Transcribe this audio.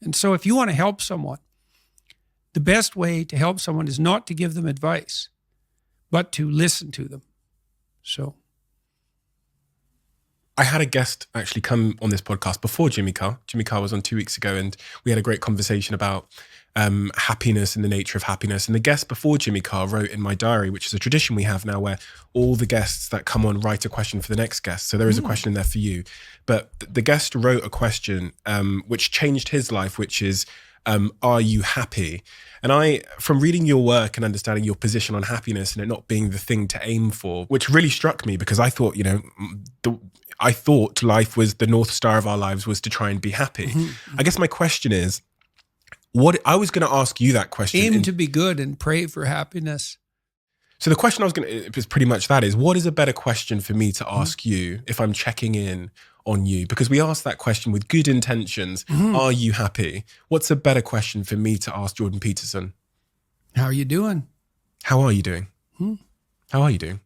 And so if you want to help someone, the best way to help someone is not to give them advice, but to listen to them. So I had a guest actually come on this podcast before Jimmy Carr. Jimmy Carr was on 2 weeks ago, and we had a great conversation about happiness and the nature of happiness. And the guest before Jimmy Carr wrote in my diary, which is a tradition we have now, where all the guests that come on write a question for the next guest. So there is a question there for you. But the guest wrote a question which changed his life, which is, are you happy? And I, from reading your work and understanding your position on happiness and it not being the thing to aim for, which really struck me, because I thought, I thought life was the North Star of our lives was to try and be happy. I guess my question is, I was going to ask you that question. Aim to be good and pray for happiness. So the question I was going to, is pretty much that is, what is a better question for me to ask you if I'm checking in on you? Because we asked that question with good intentions. Are you happy? What's a better question for me to ask Jordan Peterson? How are you doing? How are you doing? How are you doing?